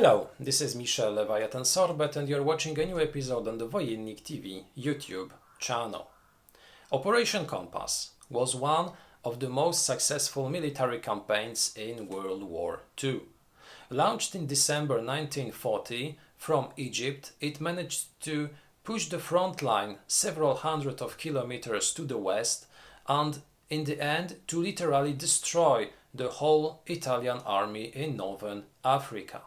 Hello, this is Michel Leviathan Sorbet and you're watching a new episode on the Wojennik TV YouTube channel. Operation Compass was one of the most successful military campaigns in World War II. Launched in December 1940 from Egypt, it managed to push the front line several hundred of kilometers to the west and, in the end, to literally destroy the whole Italian army in northern Africa.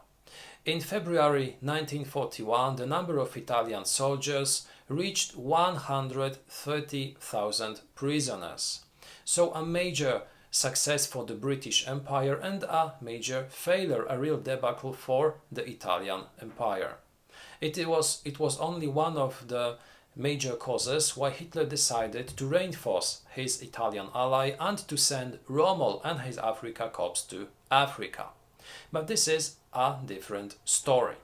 In February 1941, the number of Italian soldiers reached 130,000 prisoners. So a major success for the British Empire and a major failure, a real debacle for the Italian Empire. It was only one of the major causes why Hitler decided to reinforce his Italian ally and to send Rommel and his Africa Corps to Africa. But this is a different story.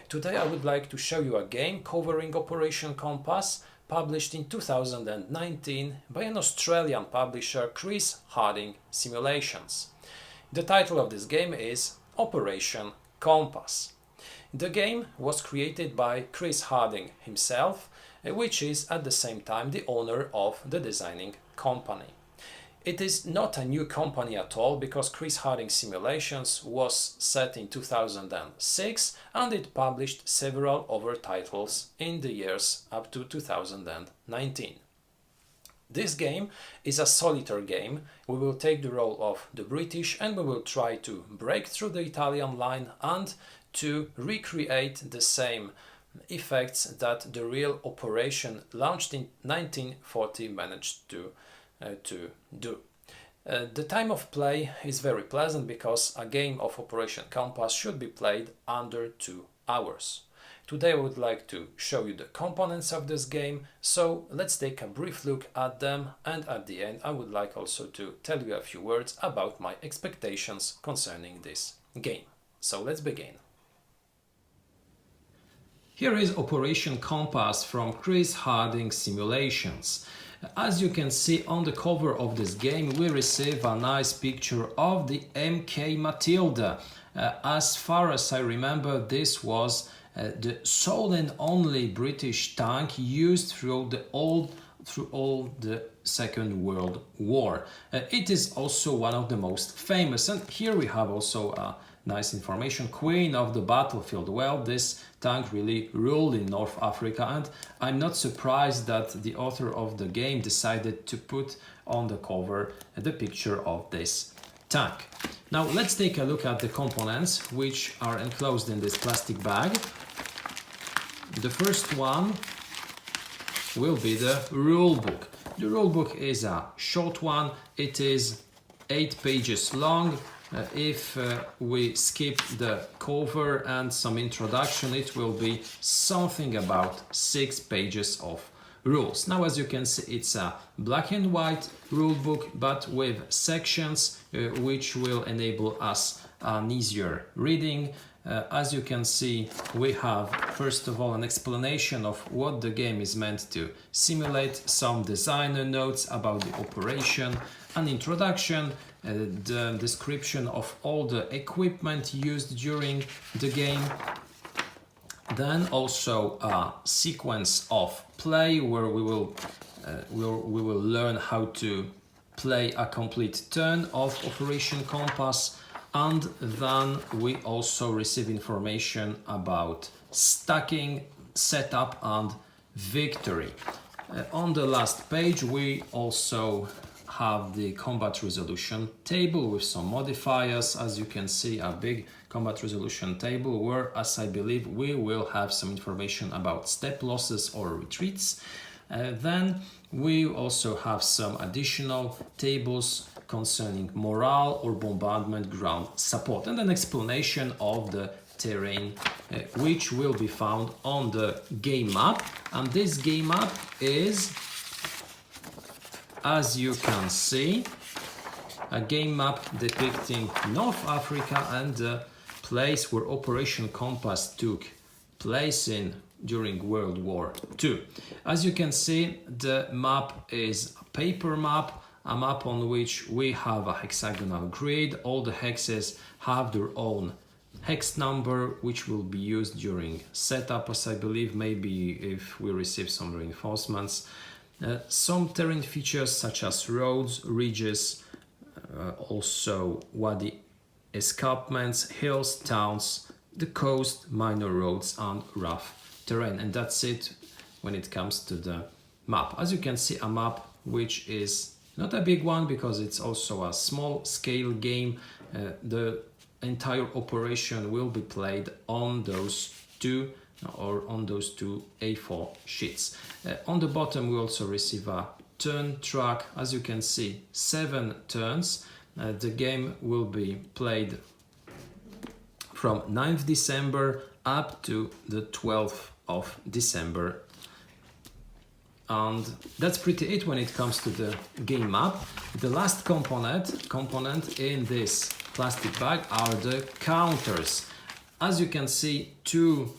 Today I would like to show you a game covering Operation Compass, published in 2019 by an Australian publisher, Chris Harding Simulations. The title of this game is Operation Compass. The game was created by Chris Harding himself, which is at the same time the owner of the designing company. It is not a new company at all, because Chris Harding Simulations was set in 2006 and it published several other titles in the years up to 2019. This game is a solitaire game. We will take the role of the British and we will try to break through the Italian line and to recreate the same effects that the real operation launched in 1940 managed to do. The time of play is very pleasant, because a game of Operation Compass should be played under 2 hours. Today I would like to show you the components of this game, so let's take a brief look at them, and at the end I would like also to tell you a few words about my expectations concerning this game. So let's begin. Here is Operation Compass from Chris Harding Simulations. As you can see on the cover of this game, we receive a nice picture of the MK Matilda. As far as I remember, this was the sole and only British tank used through all the Second World War. It is also one of the most famous, and here we have also a nice information: Queen of the battlefield. Well, this tank really ruled in North Africa, and I'm not surprised that the author of the game decided to put on the cover the picture of this tank. Now let's take a look at the components which are enclosed in this plastic bag. The first one will be the rule book. The rule book is a short one. It is 8 pages long. If we skip the cover and some introduction, it will be something about 6 pages of rules. Now, as you can see, it's a black and white rule book, but with sections which will enable us an easier reading. As you can see, we have first of all an explanation of what the game is meant to simulate, some designer notes about the operation, an introduction, the description of all the equipment used during the game, then also a sequence of play where we will learn how to play a complete turn of Operation Compass, and then we also receive information about stacking, setup and victory. On the last page we also have the combat resolution table with some modifiers. As you can see, a big combat resolution table where, as I believe, we will have some information about step losses or retreats. Then we also have some additional tables concerning morale or bombardment ground support, and an explanation of the terrain which will be found on the game map. And this game map is, as you can see, a game map depicting North Africa and the place where Operation Compass took place in during World War II. As you can see, the map is a paper map, a map on which we have a hexagonal grid. All the hexes have their own hex number which will be used during setup, as I believe, maybe if we receive some reinforcements. Some terrain features such as roads, ridges, also wadi escarpments, hills, towns, the coast, minor roads and rough terrain. And that's it when it comes to the map. As you can see, a map which is not a big one because it's also a small scale game. The entire operation will be played on those two A4 sheets. On the bottom we also receive a turn track. As you can see, 7 turns. The game will be played from 9th December up to the 12th of December. And that's pretty it when it comes to the game map. The last component in this plastic bag are the counters. As you can see, two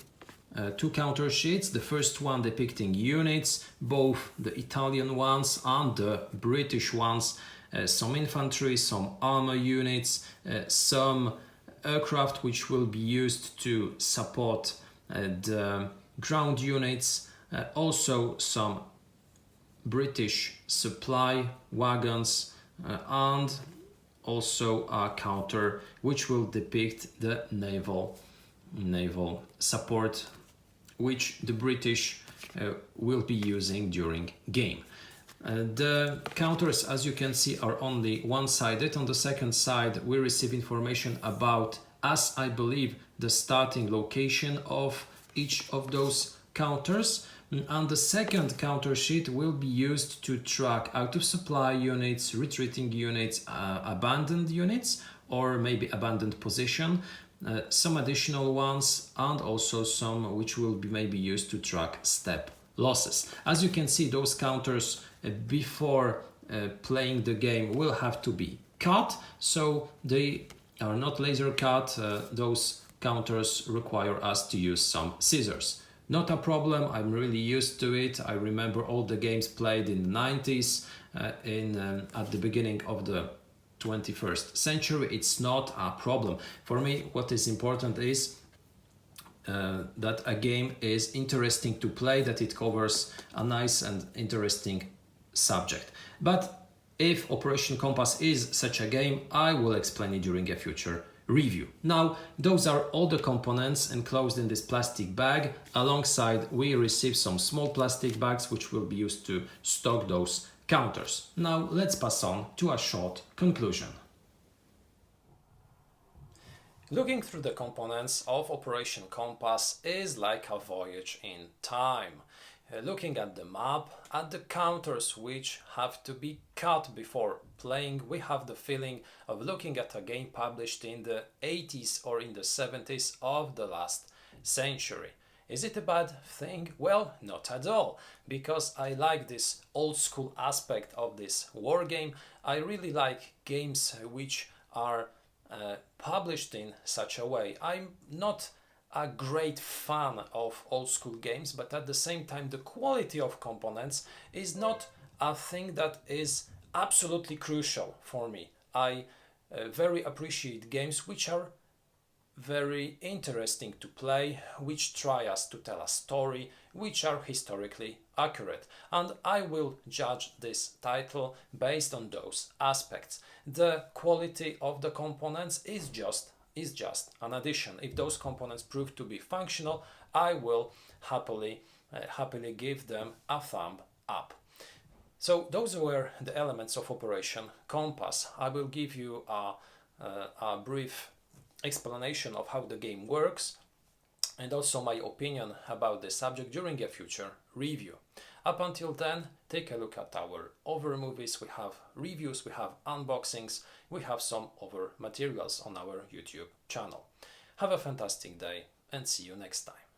counter sheets. The first one depicting units, both the Italian ones and the British ones, some infantry, some armor units, some aircraft which will be used to support the ground units, also some British supply wagons, and also a counter which will depict the naval support which the British will be using during game. The counters, as you can see, are only one-sided. On the second side we receive information about, as I believe, the starting location of each of those counters. And the second counter sheet will be used to track out of supply units, retreating units, abandoned units, or maybe abandoned position, some additional ones, and also some which will be maybe used to track step losses. As you can see, those counters before playing the game will have to be cut, so they are not laser cut. Those counters require us to use some scissors. Not a problem, I'm really used to it. I remember all the games played in the 90s, at the beginning of the 21st century. It's not a problem. For me, what is important is that a game is interesting to play, that it covers a nice and interesting subject. But if Operation Compass is such a game, I will explain it during a future review. Now, those are all the components enclosed in this plastic bag. Alongside, we receive some small plastic bags which will be used to stock those counters. Now, let's pass on to a short conclusion. Looking through the components of Operation Compass is like a voyage in time. Looking at the map, at the counters which have to be cut before playing, we have the feeling of looking at a game published in the 80s or in the 70s of the last century. Is it a bad thing? Well, not at all, because I like this old school aspect of this war game. I really like games which are published in such a way. I'm not a great fan of old school games, but at the same time the quality of components is not a thing that is absolutely crucial for me. I very appreciate games which are very interesting to play, which try us to tell a story, which are historically accurate, and I will judge this title based on those aspects. The quality of the components is just an addition. If those components prove to be functional, I will happily give them a thumb up. So those were the elements of Operation Compass. I will give you a brief explanation of how the game works and also my opinion about the subject during a future review. Up until then, take a look at our other movies. We have reviews, we have unboxings, we have some other materials on our YouTube channel. Have a fantastic day and see you next time.